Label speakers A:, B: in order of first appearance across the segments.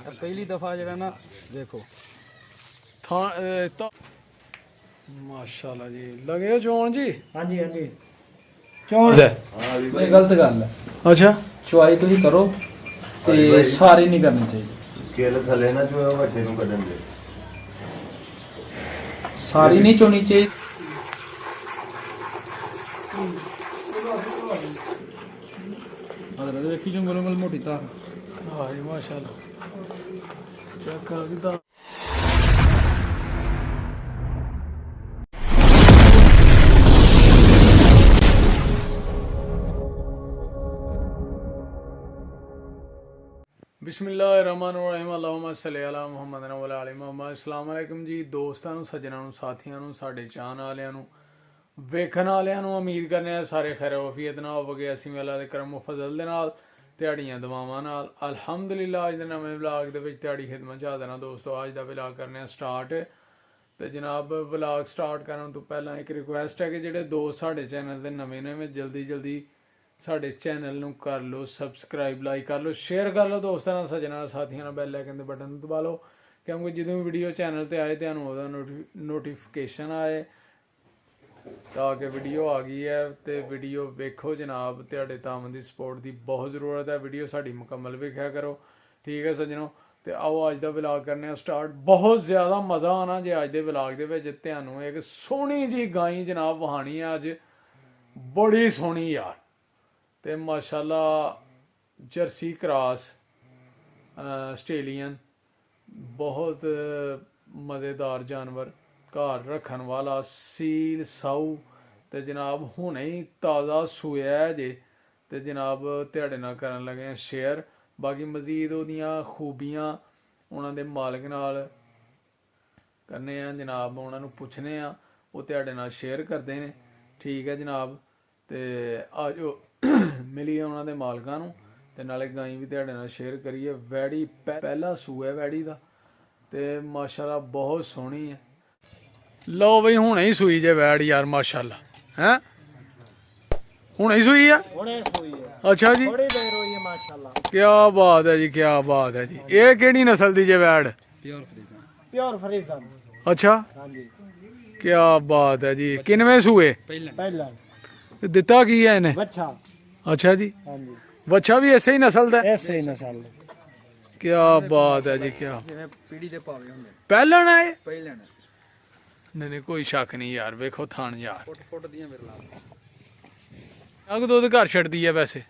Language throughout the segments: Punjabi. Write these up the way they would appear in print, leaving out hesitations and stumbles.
A: पहली दफ़ा जो ना देखो
B: माशाल्लाह जी लगे हो चोन जी
A: हाँ जी चौंस है ये गलत गल है
B: अच्छा
A: चुआई तुम करो ते सारी नहीं करनी चाहिए
C: केले थले ना जो है बच्चे ਨੂੰ ਕੱਢਣ ਦੇ
A: सारी नहीं चोनी चाहिए अगर देखी जंगल में मोटी तार
B: हाँ जी माशाल्लाह चेक कर दिता ਬਿਸਮਿਲ੍ਲਾਹਿਰਰਹਿਮਾਨਿਰਰਹੀਮ ਅੱਲਾਹੁम्मा ਸੱਲੀ ਅਲਾ ਮੁਹੰਮਦ व आले मुहम्मद। अस्सलाम वालेकुम जी ਦੋਸਤਾਂ ਨੂੰ ਸੱਜਣਾਂ ਨੂੰ ਸਾਥੀਆਂ ਨੂੰ ਸਾਡੇ ਚਾਹਣ ਵਾਲਿਆਂ ਨੂੰ ਵੇਖਣ ਵਾਲਿਆਂ ਨੂੰ ਉਮੀਦ ਕਰਨੇ ਆ ਸਾਰੇ ਖੈਰ ਵਫੀਅਤ ਨਾਲ ਹੋਵਗੇ। ਅਸੀਂ ਅੱਲਾ ਦੇ ਕਰਮ ਫਜ਼ਲ ਦੇ ਨਾਲ ਤੁਹਾਡੀਆਂ ਦੁਆਵਾਂ ਨਾਲ ਅਲਹਮਦੁਲਿਲਾ ਅੱਜ ਦੇ ਨਵੇਂ ਵਲੌਗ ਦੇ ਵਿੱਚ ਤੁਹਾਡੀ ਖਿਦਮਤ 'ਚ ਹਾਜ਼ਰ ਹਾਂ ਦੋਸਤੋ। ਅੱਜ ਦਾ ਵਲੌਗ ਕਰਨੇ ਆ ਸਟਾਰਟ ਤੇ ਜਨਾਬ ਵਲੌਗ ਸਟਾਰਟ ਕਰਨ ਤੋਂ ਪਹਿਲਾਂ ਇੱਕ ਰਿਕੁਐਸਟ ਹੈ ਕਿ ਜਿਹੜੇ ਦੋਸਤ ਸਾਡੇ ਚੈਨਲ ਤੇ ਨਵੇਂ ਨੇ ਜਲਦੀ ਸਾਡੇ ਚੈਨਲ ਨੂੰ ਕਰ ਲਓ ਸਬਸਕ੍ਰਾਈਬ, ਲਾਈਕ ਕਰ ਲਓ, ਸ਼ੇਅਰ ਕਰ ਲਓ ਦੋਸਤਾਂ ਨਾਲ ਸੱਜਣਾਂ ਸਾਥੀਆਂ ਨਾਲ, ਬੈਲ ਆਈਕਨ ਦੇ ਬਟਨ ਨੂੰ ਦਬਾ ਲਓ ਕਿਉਂਕਿ ਜਦੋਂ ਵੀ ਵੀਡੀਓ ਚੈਨਲ ਤੇ ਆਏ ਤੁਹਾਨੂੰ ਉਹਦਾ ਨੋਟੀਫਿਕੇਸ਼ਨ ਆਏ ਤਾਂ ਕਿ ਵੀਡੀਓ ਆ ਗਈ ਹੈ ਤੇ ਵੀਡੀਓ ਵੇਖੋ ਜਨਾਬ। ਤੁਹਾਡੇ ਤਾਮਨ ਦੀ ਸਪੋਰਟ ਦੀ ਬਹੁਤ ਜ਼ਰੂਰਤ ਹੈ। ਵੀਡੀਓ ਸਾਡੀ ਮੁਕੰਮਲ ਵੇਖਿਆ ਕਰੋ, ਠੀਕ ਹੈ ਸੱਜਣੋ। ਤੇ ਆਓ ਅੱਜ ਦਾ ਵਲੌਗ ਕਰਨੇ ਆ ਸਟਾਰਟ। ਬਹੁਤ ਜ਼ਿਆਦਾ ਮਜ਼ਾ ਆਣਾ ਜੇ ਅੱਜ ਦੇ ਵਲੌਗ ਦੇ ਵਿੱਚ ਤੁਹਾਨੂੰ ਇੱਕ ਸੋਹਣੀ ਜੀ ਗਾਈ ਜਨਾਬ ਵਹਾਣੀ ਹੈ ਅੱਜ, ਬੜੀ ਸੋਹਣੀ ਯਾਰ ਤੇ ਮਾਸ਼ਾਅੱਲਾ ਜਰਸੀ ਕ੍ਰਾਸ ਆਸਟ੍ਰੇਲੀਅਨ ਬਹੁਤ ਮਜ਼ੇਦਾਰ ਜਾਨਵਰ ਘਰ ਰੱਖਣ ਵਾਲਾ ਸੀਲ ਸਾਊ ਤੇ ਜਨਾਬ ਹੁਣੇ ਹੀ ਤਾਜ਼ਾ ਸੂਇਆ ਜੇ ਤੇ ਜਨਾਬ ਤੁਹਾਡੇ ਨਾਲ ਕਰਨ ਲੱਗੇ ਆ ਸ਼ੇਅਰ। ਬਾਕੀ ਮਜ਼ੀਦ ਉਹਦੀਆਂ ਖੂਬੀਆਂ ਉਹਨਾਂ ਦੇ ਮਾਲਕ ਨਾਲ ਕਰਨੇ ਆ ਜਨਾਬ, ਉਹਨਾਂ ਨੂੰ ਪੁੱਛਨੇ ਆ, ਉਹ ਤੁਹਾਡੇ ਨਾਲ ਸ਼ੇਅਰ ਕਰਦੇ ਨੇ, ਠੀਕ ਹੈ ਜਨਾਬ। ਤੇ ਆਜੋ ਮਿਲੀਏ ਉਹਨਾਂ ਦੇ ਮਾਲਕਾਂ ਨੂੰ ਤੇ ਨਾਲੇ ਗਾਈ ਵੀ ਤੁਹਾਡੇ ਨਾਲ ਸ਼ੇਅਰ ਕਰੀਏ। ਵੈੜੀ ਪਹਿਲਾ ਸੂਆ ਵੈੜੀ ਦਾ ਤੇ ਮਾਸ਼ਾਅੱਲਾ ਬਹੁਤ ਸੋਹਣੀ ਹੈ। ਲਓ ਬਈ ਹੁਣੇ ਹੀ ਸੂਈ ਜੇ ਵੈੜ ਯਾਰ ਮਾਸ਼ਾਅੱਲਾ ਹੈ, ਹੁਣੇ ਹੀ ਸੂਈ ਆ। ਅੱਛਾ ਜੀ
A: थोड़ी देर हुई है माशाल्लाह।
B: ਕੀ ਬਾਤ ਹੈ ਜੀ, ਕੀ ਬਾਤ ਹੈ ਜੀ। ਇਹ ਕਿਹੜੀ ਨਸਲ ਦੀ ਜੇ ਵੈੜ?
A: प्योर फ्रीजन।
B: ਅੱਛਾ
A: हाँ जी
B: ਕੀ ਬਾਤ ਹੈ ਜੀ। ਕਿੰਨਵੇਂ ਸੂਏ
A: पहला
B: ਦਿੱਤਾ ਕੀ ਹੈ ਇਹਨੇ?
A: बच्चा।
B: ਅੱਛਾ ਜੀ
A: हाँ जी
B: ਬੱਚਾ ਵੀ ਐਸੇ ਹੀ ਨਸਲ ਦਾ?
A: ऐसे ही नस्ल
B: ਕੀ ਬਾਤ ਹੈ ਜੀ। ਕੀ
A: जिवें पीढ़ी दे पावे हुंदे
B: ਪਹਿਲਣ ਹੈ ਇਹ?
A: पहले ने
B: ਨਹੀਂ ਕੋਈ ਸ਼ੱਕ ਨਹੀਂ ਯਾਰ। ਵੇਖੋ ਥਾਣ ਯਾਰ
A: फुट दियां मेरे लाल
B: ਅਗ ਦੁੱਧ ਘਰ ਛੱਡਦੀ ਹੈ ਵੈਸੇ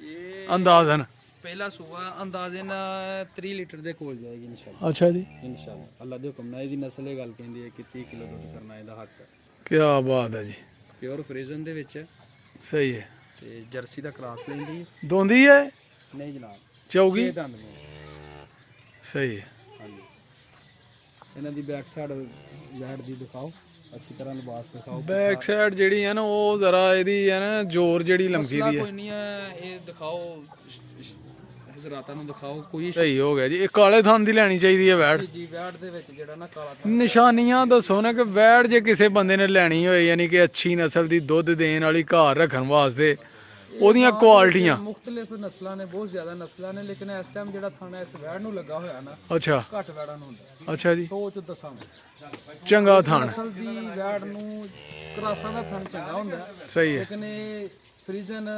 B: ਅੰਦਾਜ਼ਨ?
A: पहला सुबह अंदाजन 3 लीटर ਦੇ ਕੋਲ ਜਾਏਗੀ इंशाल्लाह।
B: ਅੱਛਾ ਜੀ
A: इंशाल्लाह ਅੱਲਾ ਦੇ ਹੁਕਮ ਨਾਲ। ਇਹਦੀ ਨਸਲ ਇਹ ਗੱਲ ਕਹਿੰਦੀ ਹੈ ਕਿ 30 ਕਿਲੋ ਦੁੱਧ ਕਰਨਾ ਇਹਦਾ ਹੱਕ ਹੈ।
B: ਕੀ ਬਾਤ ਹੈ ਜੀ।
A: ਪਿਓਰ ਫਰੀਜ਼ਨ ਦੇ ਵਿੱਚ
B: ਸਹੀ ਹੈ।
A: ਤੇ ਜਰਸੀ ਦਾ ਕ੍ਰਾਸ ਲੈਂਦੀ ਹੈ।
B: ਦੋਂਦੀ ਹੈ?
A: ਨਹੀਂ ਜਨਾਬ
B: ਚੌਗੀ?
A: 6 ਦੰਦ ਨੇ।
B: ਸਹੀ ਹੈ।
A: ਹਾਂਜੀ ਇਹਨਾਂ ਦੀ ਬੈਕ ਸਾਈਡ ਵੈੜ ਦੀ ਦਿਖਾਓ, ਅੱਛੀ ਤਰ੍ਹਾਂ ਲਿਬਾਸ ਦਿਖਾਓ।
B: ਬੈਕ ਸਾਈਡ ਜਿਹੜੀ ਹੈ ਨਾ ਉਹ ਜ਼ਰਾ ਇਹਦੀ ਹੈ ਨਾ ਜ਼ੋਰ ਜਿਹੜੀ ਲੰਕੀ ਦੀ ਹੈ।
A: ਕੋਈ ਨਹੀਂ ਹੈ, ਇਹ ਦਿਖਾਓ ਹਜ਼ਰਾਤਾਂ ਨੂੰ ਦਿਖਾਓ। ਕੋਈ
B: ਸਹੀ ਹੋ ਗਿਆ ਜੀ। ਇਹ ਕਾਲੇ ਥਣ ਦੀ ਲੈਣੀ ਚਾਹੀਦੀ ਹੈ ਵੈੜ।
A: ਜੀ ਵੈੜ ਦੇ ਵਿੱਚ ਜਿਹੜਾ ਨਾ ਕਾਲਾ ਥਾਂ
B: ਨਿਸ਼ਾਨੀਆਂ ਦੱਸੋ ਨਾ ਕਿ ਵੈੜ ਜੇ ਕਿਸੇ ਬੰਦੇ ਨੇ ਲੈਣੀ ਹੋਏ ਯਾਨੀ ਕਿ ਅੱਛੀ ਨਸਲ ਦੀ ਦੁੱਧ ਦੇਣ ਵਾਲੀ ਘਰ ਰੱਖਣ ਵਾਸਤੇ ਉਹਦੀਆਂ ਕੁਆਲਿਟੀਆਂ
A: ਮੁxtਲਿਫ ਨਸਲਾਂ ਨੇ, ਬਹੁਤ ਜ਼ਿਆਦਾ ਨਸਲਾਂ ਨੇ, ਲੇਕਿਨ ਇਸ ਟਾਈਮ ਜਿਹੜਾ ਥਾਣਾ ਇਸ ਵੈੜ ਨੂੰ ਲੱਗਾ ਹੋਇਆ ਨਾ
B: ਅੱਛਾ
A: ਘੱਟ ਵੈੜਾਂ ਨੂੰ ਹੁੰਦਾ।
B: ਅੱਛਾ ਜੀ
A: ਸੋਚ ਦੱਸਾਂ
B: ਚੰਗਾ ਥਣ
A: ਨਸਲ ਦੀ ਵੈੜ ਨੂੰ ਕਰਾਸਾਂ ਦਾ ਥਣ ਚੰਗਾ ਹੁੰਦਾ,
B: ਸਹੀ ਹੈ।
A: ਲੇਕਿਨ ਇਹ ਫਰੀਜ਼ਨ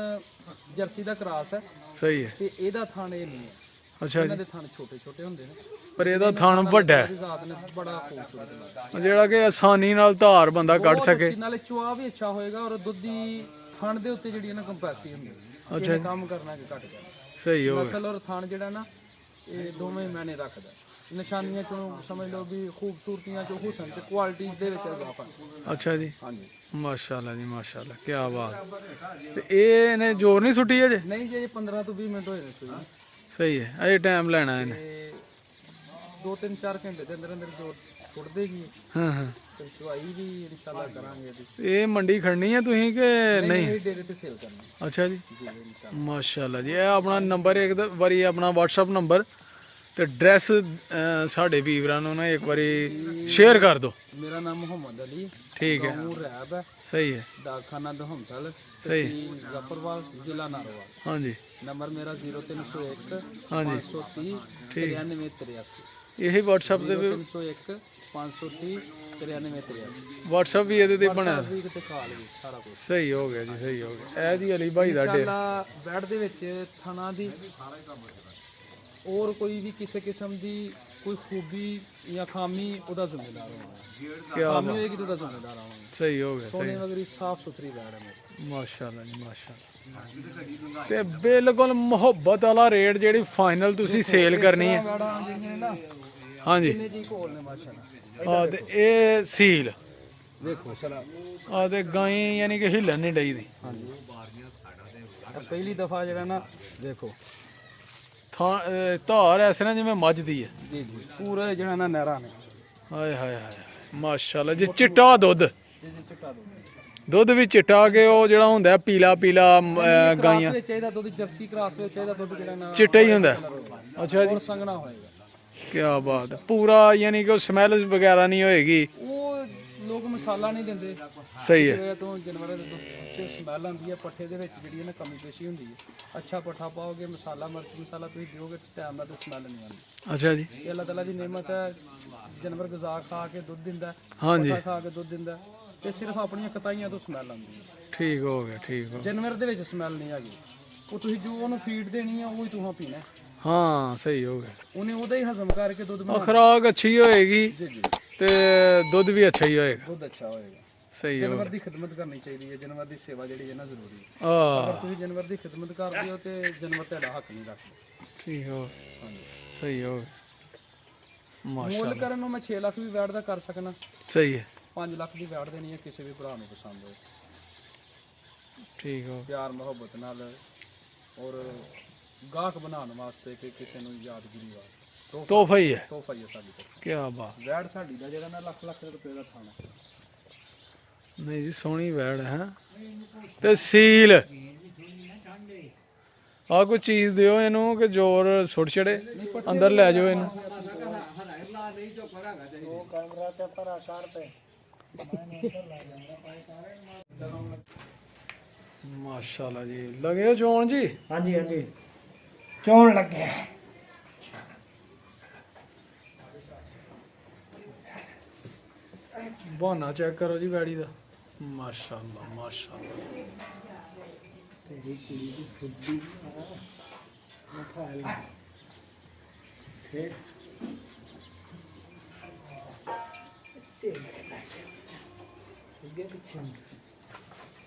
A: ਜਰਸੀ ਦਾ ਕਰਾਸ ਹੈ
B: ਸਹੀ ਹੈ।
A: ਤੇ ਇਹਦਾ ਥਣ ਇਹ ਨਹੀਂ ਹੈ।
B: ਅੱਛਾ
A: ਇਹਨਾਂ
B: ਜੀ
A: ਦੇ ਥਣ ਛੋਟੇ ਛੋਟੇ ਹੁੰਦੇ ਨੇ
B: ਪਰ ਇਹਦਾ ਥਣ ਵੱਡਾ ਹੈ
A: ਇਹਦੀ ਜ਼ਾਤ ਨੇ ਬੜਾ ਖੂਬਸੂਰਤ ਲੱਗਦਾ।
B: ਜਿਹੜਾ ਕਿ ਆਸਾਨੀ ਨਾਲ ਧਾਰ ਬੰਦਾ ਕੱਢ ਸਕੇ।
A: ਨਾਲੇ ਚੁਆ ਵੀ ਅੱਛਾ ਹੋਏਗਾ ਔਰ ਦੁੱਧ ਦੀ ਥਣ ਦੇ ਉੱਤੇ ਜਿਹੜੀ ਨਾ ਕੰਪੈਸਿਟੀ ਹੁੰਦੀ ਹੈ।
B: ਅੱਛਾ
A: ਇਹਨੇ ਕੰਮ ਕਰਨਾ ਕਿ ਘੱਟ ਕਰਨਾ।
B: ਸਹੀ ਹੋ ਗਿਆ।
A: ਨਸਲ ਔਰ ਥਣ ਜਿਹੜਾ ਨਾ ਇਹ ਦੋਵੇਂ ਮੈਨੇ ਰੱਖਦਾ। ਨਿਸ਼ਾਨੀਆਂ ਚੋਂ ਸਮਝ ਲਓ ਵੀ ਖੂਬਸੂਰਤੀਆਂ ਚੋਂ ਹੁਸਨ ਚ ਕੁਆਲਿਟੀ ਦੇ ਵਿੱਚ ਇਜ਼ਾਫਾ।
B: ਅੱਛਾ ਜੀ
A: ਹਾਂਜੀ
B: ਮਾਸ਼ਾਅੱਲਾ ਜੀ ਮਾਸ਼ਾਅੱਲਾ ਕੀ ਬਾਤ। ਤੇ ਇਹਨੇ ਜ਼ੋਰ ਨਹੀਂ ਸੁੱਟੀ ਅਜੇ?
A: ਨਹੀਂ ਜੀ 15 ਤੋਂ 20 ਮਿੰਟ ਹੋਏ ਨੇ ਸੂਈ।
B: ਸਹੀ ਹੈ। ਅਜੇ ਟਾਈਮ ਲੈਣਾ ਇਹਨੇ।
A: ਤੇ 2-3-4 ਘੰਟੇ ਦੇ ਅੰਦਰ ਅੰਦਰ ਜੋ ਛੁੱਟ ਦੇਗੀ
B: ਹਾਂ ਹਾਂ।
A: ਤੇ ਚੁਆਈ ਵੀ ਇਨਸ਼ਾਅੱਲਾ ਕਰਾਂਗੇ ਇਹਦੀ।
B: ਇਹ ਮੰਡੀ ਖੜਨੀ ਹੈ ਤੁਸੀਂ ਕਿ ਨਹੀਂ?
A: ਇਹ ਡੇਰੇ ਤੇ ਸੇਲ ਕਰਨੀ
B: ਅੱਛਾ ਜੀ
A: ਜੀ ਇਨਸ਼ਾਅੱਲਾ।
B: ਮਾਸ਼ਾਅੱਲਾ ਜੀ। ਇਹ ਆਪਣਾ ਨੰਬਰ ਇੱਕ ਵਾਰੀ ਆਪਣਾ WhatsApp ਨੰਬਰ ਤੇ ਡਰੈਸ ਸਾਡੇ ਵੀਰਾਂ ਨੂੰ ਨਾ ਇੱਕ ਵਾਰੀ ਸ਼ੇਅਰ ਕਰ ਦਿਓ।
A: ਮੇਰਾ ਨਾਮ ਮੁਹੰਮਦ ਅਲੀ,
B: ਠੀਕ ਹੈ,
A: गाँव रैब है,
B: ਸਹੀ ਹੈ,
A: डाकखाना दहमतल,
B: सही।
A: तहसील जफरवाल, जिला नारोवाल।
B: ਹਾਂਜੀ
A: नंबर मेरा 0301
B: हाँ जी।
A: 530
B: ठीक।
A: 9383।
B: ਇਹੀ WhatsApp ਤੇ
A: 0301 530 9383।
B: WhatsApp ਵੀ ਇਹਦੇ ਤੇ ਬਣਿਆ।
A: ਵੀ ਕਿਤੇ ਕਾਲ ਵੀ ਸਾਰਾ ਕੁਝ
B: ਸਹੀ ਹੋ ਗਿਆ ਜੀ, ਸਹੀ ਹੋ ਗਿਆ। ਇਹ ਜੀ ਅਲੀ ਭਾਈ ਦਾ ਡੇਰਾ।
A: ਇਨਸ਼ਾਅੱਲਾ ਬੈਡ ਦੇ ਵਿੱਚ ਥਣਾ ਦੀ ਔਰ ਕੋਈ ਵੀ ਕਿਸੇ ਕਿਸਮ ਦੀ ਕੋਈ ਖੂਬੀ ਜਾਂ ਖਾਮੀ ਉਹਦਾ ਜ਼ਿੰਮੇਦਾਰ ਹੋਣਾ।
B: ਕਿਆ
A: ਖਾਮੀ ਹੋਏਗੀ ਤਾਂ ਉਹਦਾ ਜ਼ਿੰਮੇਦਾਰ ਆਵਾਂਗੇ।
B: ਸਹੀ ਹੋ ਗਿਆ,
A: ਸੋਨੇ ਵਗਰੀ ਸਾਫ ਸੁਥਰੀ ਬੈਡ ਹੈ ਮੇਰੀ।
B: ਮਾਸ਼ਾਅੱਲਾ ਜੀ, ਮਾਸ਼ਾਅੱਲਾ। ਤੇ ਬਿਲਕੁਲ ਮੁਹੱਬਤ ਵਾਲਾ ਰੇਟ ਜਿਹੜੀ ਫਾਈਨਲ ਤੁਸੀਂ ਸੇਲ ਕਰਨੀ ਹੈ।
A: ਬੈਡਾਂ ਜਿਹੜੀਆਂ ਨਾ
B: ਹਾਂਜੀ
A: ਕਿੰਨੇ ਜੀ ਕੋਲ ਨੇ ਮਾਸ਼ਾਅੱਲਾ।
B: ਆ ਤੇ ਇਹ ਸੀਲ
A: ਵੇਖੋ ਚਲਾ
B: ਆ ਤੇ ਗਾਈ ਯਾਨੀ ਕਿ ਹਿੱਲਣ ਨਹੀਂ ਡਈ ਦੀ।
A: ਹਾਂਜੀ ਪਹਿਲੀ ਦਫਾ ਜਿਹੜਾ ਨਾ ਦੇਖੋ
B: ਧਾਰ ਐਸੇ ਨਾ ਜਿਵੇਂ ਮੱਝ ਦੀ ਹੈ।
A: ਜੀ ਜੀ ਪੂਰੇ ਜਿਹੜਾ ਨਾ ਨਹਿਰਾਂ ਨੇ।
B: ਹਾਏ ਹਾਏ ਹਾਏ ਮਾਸ਼ਾਅੱਲਾ ਜੀ। ਚਿੱਟਾ ਦੁੱਧ,
A: ਜੀ ਜੀ ਚਿੱਟਾ ਦੁੱਧ
B: ਦੁੱਧ ਵੀ ਚਿੱਟਾ ਕੇ ਉਹ ਜਿਹੜਾ ਹੁੰਦਾ ਪੀਲਾ ਪੀਲਾ ਗਾਈਆਂ
A: ਵਿੱਚ ਚਾਹੀਦਾ ਦੁੱਧ ਜਰਸੀ ਕ੍ਰਾਸ ਵਿੱਚ ਚਾਹੀਦਾ ਦੁੱਧ ਜਿਹੜਾ ਨਾ
B: ਚਿੱਟਾ ਹੀ ਹੁੰਦਾ। ਅੱਛਾ ਜੀ,
A: ਔਰ ਸੰਘਣਾ ਹੋਏਗਾ।
B: ਕੀ ਬਾਤ ਹੈ। ਪੂਰਾ ਯਾਨੀ ਕਿ ਉਹ ਸਮੈਲ ਵਗੈਰਾ ਨਹੀਂ ਹੋਏਗੀ।
A: ਉਹ ਲੋਕ ਮਸਾਲਾ ਨਹੀਂ ਦਿੰਦੇ।
B: ਸਹੀ ਹੈ,
A: ਇਹ ਤੋਂ ਜਾਨਵਰਾਂ ਦੇ ਦੁੱਧ ਚ ਸਮੈਲ ਆਉਂਦੀ ਹੈ। ਪੱਠੇ ਦੇ ਵਿੱਚ ਜਿਹੜੀ ਹੈ ਨਾ ਕਮੀ ਪੇਸ਼ੀ ਹੁੰਦੀ ਹੈ। ਅੱਛਾ ਪੱਠਾ ਪਾਓਗੇ, ਮਸਾਲਾ ਮਿਰਚ ਮਸਾਲਾ ਤੁਸੀਂ ਦਿਓਗੇ ਟਾਈਮ ਨਾਲ ਤੇ ਸਮੈਲ ਨਹੀਂ ਆਉਂਦੀ।
B: ਅੱਛਾ ਜੀ,
A: ਇਹ ਅੱਲਾਹ ਤਾਲਾ ਦੀ ਨਿਮਤ ਹੈ। ਜਾਨਵਰ ਗਜ਼ਾ ਖਾ ਕੇ ਦੁੱਧ ਦਿੰਦਾ ਹੈ,
B: ਹਾਂਜੀ
A: ਪੱਠਾ ਖਾ ਕੇ ਦੁੱਧ ਦਿੰਦਾ ਹੈ, ਤੇ ਸਿਰਫ ਆਪਣੀਆਂ ਕਤਾਈਆਂ ਤੋਂ ਸਮੈਲ ਆਉਂਦੀ ਹੈ।
B: ਠੀਕ ਹੋ ਗਿਆ, ਠੀਕ ਹੋ ਗਿਆ।
A: ਜਾਨਵਰ ਦੇ ਵਿੱਚ ਸਮੈਲ ਨਹੀਂ ਹੈਗੀ। ਉਹ ਤੁਸੀਂ ਜੋ ਉਹਨੂੰ ਫੀਡ ਦੇਣੀ ਹੈ ਉਹ ਹੀ ਤੁਸੀਂ ਪੀਣਾ ਹੈ।
B: ਹਾਂ ਸਹੀ ਹੋ ਗਿਆ।
A: ਉਹਨੇ ਉਹਦਾ ਹੀ ਹਜ਼ਮ ਕਰਕੇ ਦੁੱਧ ਬਣਾ
B: ਖੁਰਾਕ ਅੱਛੀ ਹੋਏਗੀ
A: ਜੀ ਜੀ
B: ਤੇ ਦੁੱਧ ਵੀ ਅੱਛਾ ਹੀ ਹੋਏਗਾ।
A: ਦੁੱਧ ਅੱਛਾ ਹੋਏਗਾ।
B: ਸਹੀ ਹੋ
A: ਜਾਨਵਰ ਦੀ ਖਿਦਮਤ ਕਰਨੀ ਚਾਹੀਦੀ ਹੈ। ਜਾਨਵਰ ਦੀ ਸੇਵਾ ਜਿਹੜੀ ਹੈ ਨਾ ਜ਼ਰੂਰੀ ਹੈ।
B: ਗਿਆ।
A: ਅਗਰ ਤੁਸੀਂ ਜਾਨਵਰ ਦੀ ਖਿਦਮਤ ਕਰਦੇ ਹੋ ਤੇ ਜਾਨਵਰ ਤੁਹਾਡਾ ਹੱਕ ਨਹੀਂ ਰੱਖਦਾ।
B: ਠੀਕ ਹੋ
A: ਹਾਂਜੀ
B: ਸਹੀ ਹੋ ਗਿਆ।
A: ਮੁੱਲ
B: ਮਾਸ਼ਾਅੱਲਾ
A: ਕਰਨ ਨੂੰ ਮੈਂ 6 ਲੱਖ ਵੀ ਵੈਟ ਦਾ ਕਰ ਸਕਣਾ।
B: ਸਹੀ ਹੈ,
A: 5 ਲੱਖ ਦੀ ਵੈਟ ਦੇਣੀ ਹੈ ਕਿਸੇ ਵੀ ਭਰਾ ਨੂੰ ਪਸੰਦ ਹੋਏ।
B: ਠੀਕ ਹੋ
A: ਪਿਆਰ ਮੁਹੱਬਤ ਨਾਲ ਔਰ ਗਾਹਕ ਬਣਾਉਣ ਵਾਸਤੇ ਕਿ ਕਿਸੇ ਨੂੰ ਯਾਦਗਿਰੀ ਵਾਸਤੇ
B: ਤੋਹਫਾ ਹੀ ਹੈ।
A: ਤੋਹਫਾ ਹੀ ਹੈ ਸਾਡੀ ਤਰਫੋਂ।
B: ਕੀ ਬਾਤ।
A: ਵੈਟ ਸਾਡੀ ਦਾ ਜਿਹੜਾ ਨਾ ਲੱਖ ਲੱਖ ਰੁਪਏ ਦਾ ਥਾਣਾ।
B: ਨਹੀਂ ਜੀ ਸੋਹਣੀ ਵੈੜ ਹੈ। ਤੇ ਸੀਲ ਆ ਕੋਈ ਚੀਜ਼ ਦਿਓ ਇਹਨੂੰ ਕਿ ਜ਼ੋਰ ਸੁੱਟ ਛੜੇ, ਅੰਦਰ ਲੈ ਜਾਓ ਇਹਨੂੰ। ਮਾਸ਼ਾਅੱਲਾ ਜੀ, ਲਗੇ ਹੋ ਚੋਣ ਜੀ?
D: ਹਾਂਜੀ ਹਾਂਜੀ ਚੋਣ ਲੱਗਿਆ।
B: ਬਹਾਨਾ ਚੈੱਕ ਕਰੋ ਜੀ ਵੈੜੀ ਦਾ। ਮਾਸ਼ਾਅੱਲਾ ਮਾਸ਼ਾਅੱਲਾ।
D: ਤੇਰੀ ਕੁੜੀ ਦੀ ਫੁੱਦੀ ਮਖਾ ਲੈ ਫਿਰ ਅੱਗੇ ਪਿੱਛੇ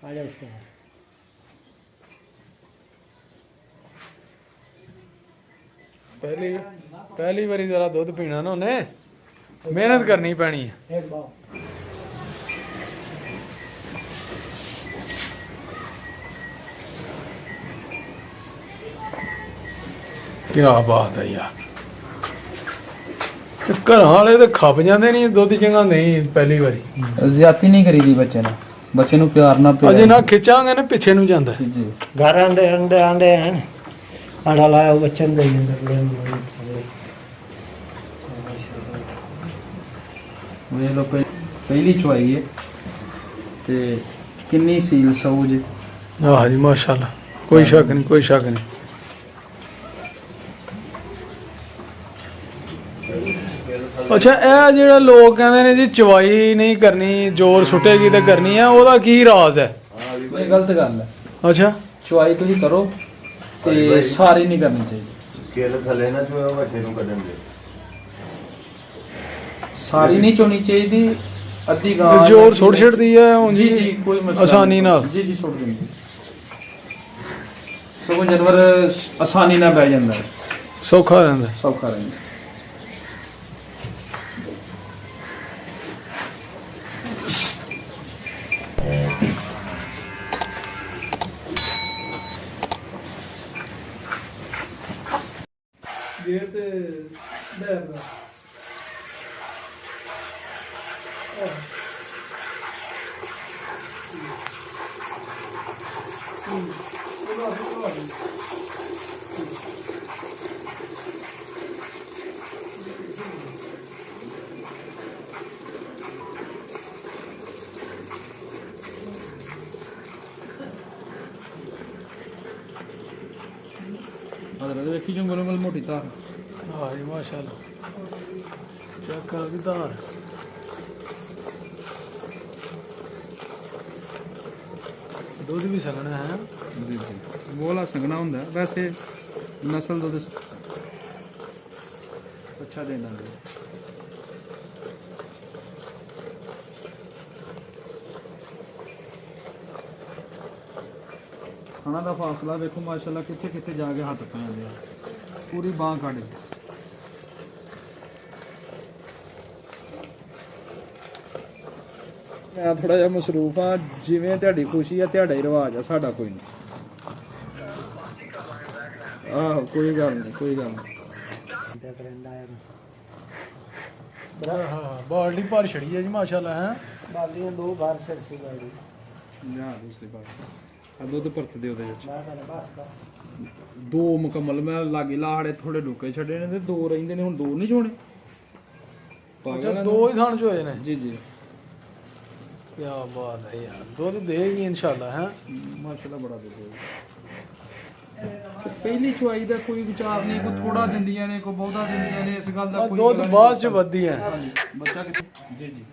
D: ਆ ਜਾ ਇਸ ਤਰ੍ਹਾਂ।
B: ਪਹਿਲੀ ਵਾਰੀ ਜ਼ਰਾ ਦੁੱਧ ਪੀਣਾ ਨਾ ਉਹਨੇ, ਮਿਹਨਤ ਕਰਨੀ ਪੈਣੀ ਹੈ।
D: ਇੱਕ ਬਾਰ
B: ਕੀ ਬਾਤ ਹੈ ਯਾਰ। ਤੇ ਘਰਾਂ ਵਾਲੇ ਤੇ ਖੱਪ ਜਾਂਦੇ ਨਹੀਂ ਦੁੱਧ ਚੰਗਾ ਨਹੀਂ ਪਹਿਲੀ ਵਾਰੀ।
A: ਜ਼ਿਆਦਤੀ ਨਹੀਂ ਕਰੀਦੀ ਬੱਚੇ ਨਾਲ। ਬੱਚੇ ਨੂੰ ਪਿਆਰ ਨਾਲ
B: ਅਜੇ ਨਾ ਖਿੱਚਾਂਗੇ ਨਾ ਪਿੱਛੇ ਨੂੰ ਜਾਂਦਾ।
A: ਜੀ
D: ਘਰ ਆਂਡੇ ਆਂਡੇ ਆਂਡੇ ਹਨ ਆੜਾ ਲਾਇਆ ਬੱਚਨ ਦੇ ਜਾਂਦਾ
A: ਵੇ ਲੋ ਪਹਿਲੀ ਚੁਆਈ ਹੈ ਤੇ ਕਿੰਨੀ ਸੀਲ ਸੌਜ।
B: ਆਹ ਜੀ ਮਾਸ਼ਾਅੱਲਾ, ਕੋਈ ਸ਼ੱਕ ਨਹੀਂ, ਕੋਈ ਸ਼ੱਕ ਨਹੀਂ। ਅੱਛਾ ਇਹ ਜਿਹੜਾ ਲੋਕ ਕਹਿੰਦੇ ਨੇ ਜੀ ਚਵਾਈ ਨਹੀਂ ਕਰਨੀ, ਜ਼ੋਰ ਸੁੱਟੇਗੀ ਤੇ ਕਰਨੀ ਹੈ, ਉਹਦਾ ਕੀ ਰਾਜ਼ ਹੈ?
A: ਇਹ ਗਲਤ ਗੱਲ ਹੈ।
B: ਅੱਛਾ
A: ਚੁਆਈ ਤੁਸੀਂ ਕਰੋ ਤੇ ਸਾਰੀ ਨਹੀਂ ਕਰਨੀ ਚਾਹੀਦੀ।
C: ਕਿਲ ਥੱਲੇ ਨਾ ਜੋ ਵੱਛੇ ਨੂੰ ਕੱਢਣ ਦੇ।
A: ਸਾਰੀ ਨਹੀਂ ਚੋਣੀ ਚਾਹੀਦੀ। ਅੱਧੀ ਗਾਂ
B: ਜ਼ੋਰ ਸੁੱਟ ਛੱਡਦੀ ਹੈ ਹੁਣ
A: ਜੀ
B: ਜੀ
A: ਜੀ ਕੋਈ ਮਸਲਾ
B: ਆਸਾਨੀ ਨਾਲ।
A: ਜੀ ਜੀ ਸੁੱਟ ਦਿੰਦੀ। ਸਗੋਂ ਜਾਨਵਰ ਆਸਾਨੀ ਨਾਲ ਬਹਿ ਜਾਂਦਾ ਹੈ,
B: ਸੌਖਾ ਰਹਿੰਦਾ।
A: ਸੌਖਾ ਰਹਿੰਦਾ।
D: ਗੇਰ ਤੇ ਲੈ
A: ਅਦਰ ਵੇਖੀ ਜੰਗਲ ਮਲ ਮੋਟੀ ਧਾਰ
B: ਹਾਂ ਜੀ ਮਾਸ਼ਾਅੱਲਾ ਚੈੱਕ ਕਰੋ ਜੀ ਧਾਰ ਦੁੱਧ ਵੀ ਸਕਣਾ ਹੈ
A: ਜੀ ਜੀ ਬੋਲਾ ਸੰਗਣਾ ਹੁੰਦਾ ਵੈਸੇ ਨਸਲ ਦੁੱਧ ਅੱਛਾ ਦੇਣਾ ਖਾਣਾ ਦਾ ਫਾਸਲਾ ਵੇਖੋ ਮਾਸ਼ਾਅੱਲਾ ਕਿੱਥੇ ਕਿੱਥੇ ਜਾ ਕੇ ਹੱਥ ਪੈ ਜਾਂਦੇ ਆ ਪੂਰੀ ਬਾਂਹ ਕੱਢ ਮੈਂ ਥੋੜਾ ਜਿਹਾ ਮਸਰੂਫ ਆ ਜਿਵੇਂ ਤੁਹਾਡੀ ਖੁਸ਼ੀ ਆ ਤੁਹਾਡਾ ਹੀ ਰਿਵਾਜ ਆ ਸਾਡਾ ਕੋਈ ਨਹੀਂ ਆਹੋ ਕੋਈ ਗੱਲ ਨਹੀਂ ਕੋਈ ਗੱਲ ਨਹੀਂ
B: ਹਾਂ ਬਾਲਟੀ ਭਰ ਛੜੀ ਹੈ ਜੀ ਮਾਸ਼ਾਅੱਲਾ ਹੈ
D: ਬਾਲੀਆਂ 2 ਬਾਰ ਸਿਰ ਸੀ ਗਾੜੀ
A: ਲਿਆ ਦੂਸਰੀ ਬਾਤ ਆ ਦੁੱਧ ਭਰਤ ਦੇ ਉਹਦੇ ਵਿੱਚ
D: ਬਸ
A: ਦੋ ਮੁਕੰਮਲ ਮੈਂ ਲਾਗੇ ਲਾੜੇ ਥੋੜੇ ਡੁੱਕੇ ਛੱਡੇ ਨੇ ਤੇ ਦੋ ਰਹਿੰਦੇ ਨੇ ਹੁਣ ਦੋ ਨਹੀਂ ਛੋਣੇ
B: ਅੱਛਾ ਦੋ ਹੀ ਥਣ ਚ ਹੋਏ ਨੇ
A: ਜੀ ਜੀ
B: ਕੀ ਬਾਤ ਹੈ ਯਾਰ ਦੁੱਧ ਦੇਗੀ ਇਨਸ਼ਾਅੱਲਾ ਹੈ
A: ਮਾਸ਼ਾਅੱਲਾ ਬੜਾ ਦੁੱਧ ਤੇ ਪਹਿਲੀ ਚੁਆਈ ਦਾ ਕੋਈ ਵਿਚਾਰ ਨਹੀਂ ਕੋਈ ਥੋੜਾ ਦਿੰਦੀਆਂ ਨੇ ਕੋਈ ਬਹੁਤਾ ਦਿੰਦੀਆਂ ਨੇ ਇਸ ਗੱਲ ਦਾ ਕੋਈ
B: ਦੁੱਧ ਬਾਅਦ ਚ ਵੱਧਦੀ ਹੈ
A: ਬੱਚਾ ਕਿੱਥੇ ਜੀ ਜੀ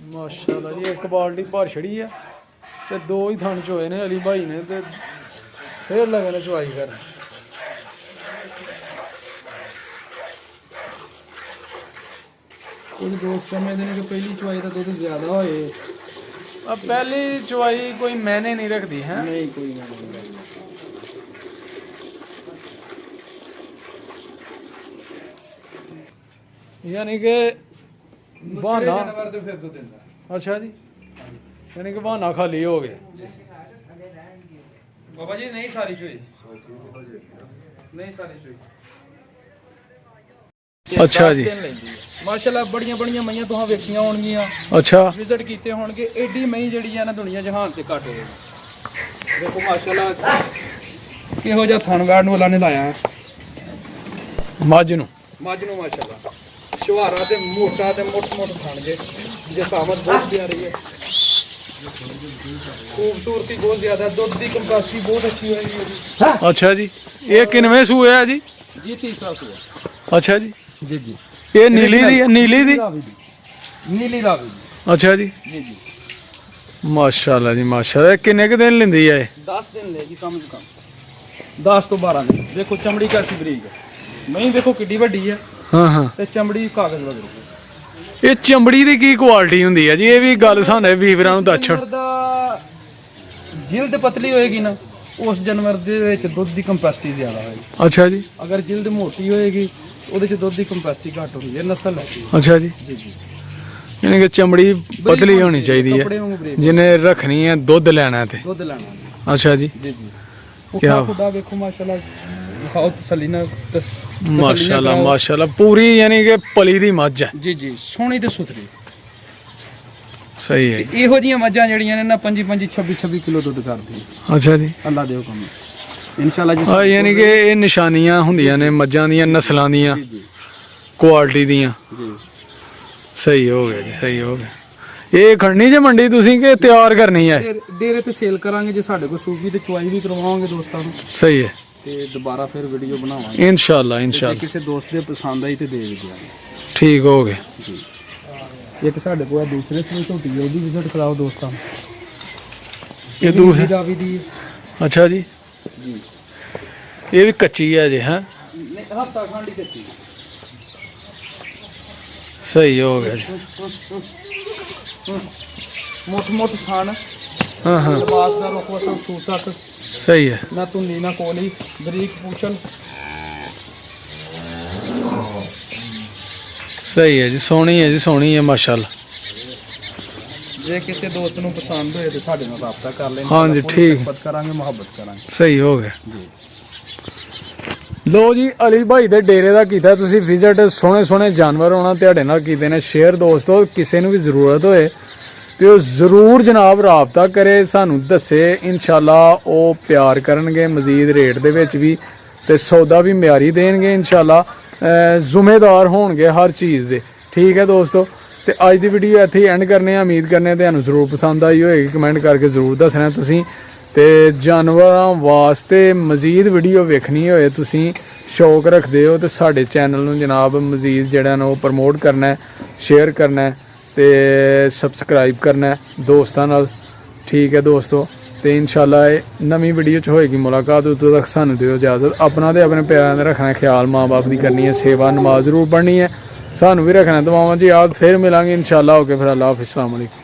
B: ਮਾਸ਼ਾਅੱਲਾ ਜੀ ਇੱਕ ਬਾਲਟੀ ਭਰ ਛੜੀ ਆ ਤੇ ਦੋ ਹੀ ਥਣ ਚ ਹੋਏ ਨੇ ਅਲੀ ਭਾਈ ਨੇ ਤੇ ਫੇਰ ਲਗੇ ਨੇ ਚੁਆਈ ਕਰਨ
A: ਕੁਝ ਦੋਸਤ ਸਮਝਦੇ ਨੇ ਕਿ ਪਹਿਲੀ ਚੁਆਈ ਦਾ ਦੁੱਧ ਜ਼ਿਆਦਾ ਹੋਏ
B: ਆ ਪਹਿਲੀ ਚੁਆਈ ਕੋਈ ਮੈਨੇ ਨਹੀਂ ਰੱਖਦੀ ਹੈ
A: ਨਹੀਂ ਕੋਈ ਨਹੀਂ
B: ਯਾਨੀ ਕਿ ਬਹਾਨਾ
A: ਜਾਨਵਰ ਤੇ ਫਿਰ ਦੁੱਧ ਦਿੰਦਾ
B: ਅੱਛਾ ਜੀ ਯਾਨੀ ਕਿ ਬਹਾਨਾ ਖਾਲੀ ਹੋ ਗਿਆ
A: ਬਾਬਾ ਜੀ ਨਹੀਂ ਸਾਰੀ ਚੋਈ ਨਹੀਂ ਸਾਰੀ ਚੋਈ
B: ਅੱਛਾ ਜੀ
A: ਮਾਸ਼ਾਅੱਲਾ ਬੜੀਆਂ ਬੜੀਆਂ ਮਈਆਂ ਤੁਹਾਂ ਵੇਖੀਆਂ ਹੋਣਗੀਆਂ
B: ਅੱਛਾ
A: ਵਿਜ਼ਿਟ ਕੀਤੇ ਹੋਣਗੇ ਏਡੀ ਮਈ ਜਿਹੜੀ ਆ ਨਾ ਦੁਨੀਆ ਜਹਾਨ ਤੇ ਘੱਟ ਹੋਵੇ ਦੇਖੋ ਮਾਸ਼ਾਅੱਲਾ ਕਿਹੋ ਜਿਹਾ ਥਣਵਾੜ ਨੂੰ ਅੱਲਾ ਨੇ ਲਾਇਆ
B: ਮੱਝ ਨੂੰ
A: ਮੱਝ ਨੂੰ ਮਾਸ਼ਾਅੱਲਾ ਸ਼ਵਾਰਾ ਤੇ ਮੋਟਾ ਤੇ ਮੋਟ ਥਣ ਜੇ ਸਾਮਤ ਬਹੁਤ ਪਿਆਰੀ ਹੈ ਖੂਬਸੂਰਤੀ ਬਹੁਤ ਜ਼ਿਆਦਾ ਦੁੱਧ ਦੀ ਕੰਪੈਸਿਟੀ ਬਹੁਤ ਅੱਛੀ ਹੋਈ ਹੈ
B: ਅੱਛਾ ਜੀ ਇਹ ਕਿੰਨਵੇਂ ਸੂਏ ਆ ਜੀ
A: ਜੀ ਤੀਸਰਾ ਸੂਆ
B: ਅੱਛਾ ਜੀ
A: ਜੀ ਜੀ
B: ਇਹ ਨੀਲੀ ਦੀ
A: ਨੀਲੀ ਰਾਵੀ ਦੀ
B: ਅੱਛਾ ਜੀ
A: ਜੀ ਜੀ
B: ਮਾਸ਼ਾਅੱਲਾ ਜੀ ਮਾਸ਼ਾਅੱਲਾ ਇਹ ਕਿੰਨੇ ਕੁ ਦਿਨ ਲੈਂਦੀ ਆ ਇਹ
A: 10 ਦਿਨ ਲੈ ਜੀ ਕਮ ਸੇ ਕਮ 10 ਤੋਂ 12 ਦਿਨ ਦੇਖੋ ਚਮੜੀ ਕੈਸੀ ਬਰੀਕ ਹੈ ਨਹੀਂ ਦੇਖੋ ਕਿੱਡੀ ਵੱਡੀ ਹੈ
B: ਹਾਂ ਹਾਂ
A: ਤੇ ਚਮੜੀ ਕਾਗਜ਼ ਵਗੈਰਾ
B: ਇਹ ਚਮੜੀ ਦੀ ਕੀ ਕੁਆਲਿਟੀ ਹੁੰਦੀ ਆ ਜੀ ਇਹ ਵੀ ਗੱਲ ਸਾਡੇ ਵੀਵਰਾਂ ਨੂੰ ਦੱਸ
A: ਜਾਨਵਰ ਦਾ ਜਿਲਦ ਪਤਲੀ ਹੋਏਗੀ ਨਾ ਉਸ ਜਾਨਵਰ ਦੇ ਵਿੱਚ ਦੁੱਧ ਦੀ ਕੰਪੈਸਿਟੀ ਜ਼ਿਆਦਾ ਹੋਏਗੀ
B: ਅੱਛਾ ਜੀ
A: ਅਗਰ ਜਿਲਦ ਮੋਟੀ ਹੋਏਗੀ ਉਹਦੇ ਚ ਦੁੱਧ ਦੀ ਕੰਪੈਸਿਟੀ ਘੱਟ ਹੁੰਦੀ ਹੈ ਨਸਲ ਹੈ
B: ਅੱਛਾ ਜੀ
A: ਜੀ ਜੀ
B: ਯਾਨੀ ਕਿ ਚਮੜੀ ਪਤਲੀ ਹੋਣੀ ਚਾਹੀਦੀ
A: ਕੱਪੜੇ
B: ਹੈ
A: ਵਾਂਗੂ ਬਰੀਕ
B: ਜਿਹਨੇ ਰੱਖਣੀ ਹੈ ਦੁੱਧ ਲੈਣਾ ਤੇ
A: ਦੁੱਧ ਲੈਣਾ
B: ਅੱਛਾ ਜੀ
A: ਜੀ ਜੀ
B: ਕਿਆ
A: ਉਹ ਖੁਦਾ ਵੇਖੋ ਮਾਸ਼ਾਅੱਲਾ ਦਿਖਾਓ ਤਸੱਲੀ ਨਾਲ
B: ਮਾਸ਼ਾਅੱਲਾ ਮਾਸ਼ਾਅੱਲਾ ਪੂਰੀ ਯਾਨੀ ਕਿ ਪਲੀ ਦੀ ਮੱਝ ਹੈ
A: ਜੀ ਜੀ ਸੋਹਣੀ ਤੇ ਸੁਥਰੀ
B: ਸਹੀ ਹੈ
A: ਇਹੋ ਜੀਆਂ ਮੱਝਾਂ ਜਿਹੜੀਆਂ ਨੇ ਨਾ 25 26 ਕਿਲੋ ਦੁੱਧ ਕਰਦੀਆਂ
B: ਅੱਛਾ ਜੀ
A: ਅੱਲਾ ਦੇ ਹੁਕਮ ਇਨਸ਼ਾਅੱਲਾ ਜੀ
B: ਆ ਯਾਨੀ ਕਿ ਇਹ ਨਿਸ਼ਾਨੀਆਂ ਹੁੰਦੀਆਂ ਨੇ ਮੱਝਾਂ ਦੀਆਂ ਨਸਲਾਂ ਦੀਆਂ
A: ਜੀ
B: ਕੁਆਲਿਟੀ ਦੀਆਂ
A: ਜੀ
B: ਸਹੀ ਹੋ ਗਿਆ ਜੀ ਸਹੀ ਹੋ ਗਿਆ ਇਹ ਖੜਨੀ ਜੇ ਮੰਡੀ ਤੁਸੀਂ ਕਿ ਤਿਆਰ ਕਰਨੀ ਹੈ
A: ਡੇਰੇ ਤੇ ਸੇਲ ਕਰਾਂਗੇ ਜੇ ਸਾਡੇ ਕੋਲ ਸੂਬੀ ਤੇ ਚੁਆਈ ਵੀ ਕਰਵਾਵਾਂਗੇ ਦੋਸਤਾਂ ਨੂੰ
B: ਸਹੀ ਹੈ
A: ਤੇ ਦੁਬਾਰਾ ਫਿਰ ਵੀਡੀਓ ਬਣਾਵਾਂਗੇ
B: ਇਨਸ਼ਾਅੱਲਾ
A: ਜੇ
B: ਇਨਸ਼ਾਅੱਲਾ
A: ਕਿਸੇ ਦੋਸਤ ਦੇ ਪਸੰਦ ਆਈ ਤੇ ਦੇ ਵੀ ਦਿਆਂਗੇ
B: ਠੀਕ ਹੋ ਗਿਆ
A: ਜੀ ਇੱਕ ਸਾਡੇ ਕੋਲ ਦੂਸਰੇ ਸੂਈ ਝੋਟੀ ਹੈ ਉਹਦੀ ਵਿਜ਼ਿਟ ਕਰਾਓ ਦੋਸਤਾਂ ਨੂੰ
B: ਇਹ ਦੂਸਰੀ
A: ਰਾਵੀ ਦੀ ਹੈ।
B: ਅੱਛਾ ਜੀ
A: ਜੀ
B: ਇਹ ਵੀ ਕੱਚੀ ਹੈ ਜੀ ਹੈ
A: ਨਹੀਂ ਹਫਤਾ ਖੰਡ ਹੀ ਕੱਚੀ
B: ਸਹੀ ਹੋ ਗਿਆ ਜੀ
A: ਮੋਟ ਖਾਣ
B: ਹਾਂ ਹਾਂ
A: ਲਿਬਾਸ ਦਾ ਰੁਖ ਵਸਲ ਸੂਟ ਤੱਕ
B: ਸਹੀ ਹੈ
A: ਨਾ ਧੁੰਨੀ ਨਾ ਕੋਲੀ ਬਰੀਕ ਪੂਛਲ
B: ਸਹੀ ਹੈ ਜੀ ਸੋਹਣੀ ਹੈ ਮਾਸ਼ਾਅੱਲਾ
A: ਜੇ ਕਿਸੇ ਦੋਸਤ ਨੂੰ ਪਸੰਦ ਹੋਏ ਤੇ ਸਾਡੇ ਨਾਲ ਰਾਬਤਾ ਕਰ ਲੈਣ
B: ਹਾਂਜੀ, ਠੀਕ।
A: ਮੁਹੱਬਤ ਕਰਾਂਗੇ ਮੁਹੱਬਤ ਕਰਾਂਗੇ
B: ਸਹੀ ਹੋ ਗਿਆ
A: ਜੀ
B: ਲੋ ਜੀ ਅਲੀ ਭਾਈ ਦੇ ਡੇਰੇ ਦਾ ਕੀਤਾ ਤੁਸੀਂ ਵਿਜ਼ਿਟ ਸੋਹਣੇ ਜਾਨਵਰ ਹੋਣਾ ਤੁਹਾਡੇ ਨਾਲ ਕੀਤੇ ਨੇ ਸ਼ੇਅਰ ਦੋਸਤੋ ਕਿਸੇ ਨੂੰ ਵੀ ਜ਼ਰੂਰਤ ਹੋਏ ਤੇ ਉਹ ਜ਼ਰੂਰ ਜਨਾਬ ਰਾਬਤਾ ਕਰੇ ਸਾਨੂੰ ਦੱਸੇ ਇਨਸ਼ਾਅੱਲਾ ਉਹ ਪਿਆਰ ਕਰਨਗੇ ਮਜ਼ੀਦ ਰੇਟ ਦੇ ਵਿੱਚ ਵੀ ਤੇ ਸੌਦਾ ਵੀ ਮਿਆਰੀ ਦੇਣਗੇ ਇਨਸ਼ਾਅੱਲਾ ਜ਼ਿੰਮੇਦਾਰ ਹੋਣਗੇ ਹਰ ਚੀਜ਼ ਦੇ ਠੀਕ ਹੈ ਦੋਸਤੋ ਤੇ ਅੱਜ ਦੀ ਵੀਡੀਓ ਇੱਥੇ ਐਂਡ ਕਰਨੇ ਆ ਉਮੀਦ ਕਰਨੇ ਤੁਹਾਨੂੰ ਜ਼ਰੂਰ ਪਸੰਦ ਆਈ ਹੋਏਗੀ ਕਮੈਂਟ ਕਰਕੇ ਜ਼ਰੂਰ ਦੱਸਣਾ ਤੁਸੀਂ ਤੇ ਜਾਨਵਰਾਂ ਵਾਸਤੇ ਮਜ਼ੀਦ ਵੀਡੀਓ ਵੇਖਣੀ ਹੋਏ, ਤੁਸੀਂ ਸ਼ੌਕ ਰੱਖਦੇ ਹੋ ਤੇ ਸਾਡੇ ਚੈਨਲ ਨੂੰ ਜਨਾਬ ਮਜ਼ੀਦ ਜਿਹੜਾ ਨਾ ਉਹ ਪ੍ਰਮੋਟ ਕਰਨਾ ਹੈ, ਸ਼ੇਅਰ ਕਰਨਾ ਹੈ ਤੇ ਸਬਸਕ੍ਰਾਈਬ ਕਰਨਾ ਹੈ ਦੋਸਤਾਂ ਨਾਲ। ਠੀਕ ਹੈ ਦੋਸਤੋ, ਤੇ ਇਨਸ਼ਾਅੱਲਾ ਇਹ ਨਵੀਂ ਵੀਡੀਓ 'ਚ ਹੋਏਗੀ ਮੁਲਾਕਾਤ। ਉਦੋਂ ਤੱਕ ਸਾਨੂੰ ਦਿਓ ਇਜਾਜ਼ਤ। ਆਪਣਾ ਤੇ ਆਪਣੇ ਪਿਆਰਿਆਂ ਦਾ ਰੱਖਣਾ ਖਿਆਲ, ਮਾਂ-ਬਾਪ ਦੀ ਕਰਨੀ ਹੈ ਸੇਵਾ, ਨਮਾਜ਼ ਜ਼ਰੂਰ ਪੜ੍ਹਨੀ ਹੈ, ਸਾਨੂੰ ਵੀ ਰੱਖਣਾ ਦੁਆਵਾਂ 'ਚ ਯਾਦ। ਫਿਰ ਮਿਲਾਂਗੇ ਇਨਸ਼ਾਅੱਲਾ। ਓਕੇ, ਫਿਰ ਅੱਲਾ ਹਾਫਿਜ਼, अस्सलाम वालेकुम।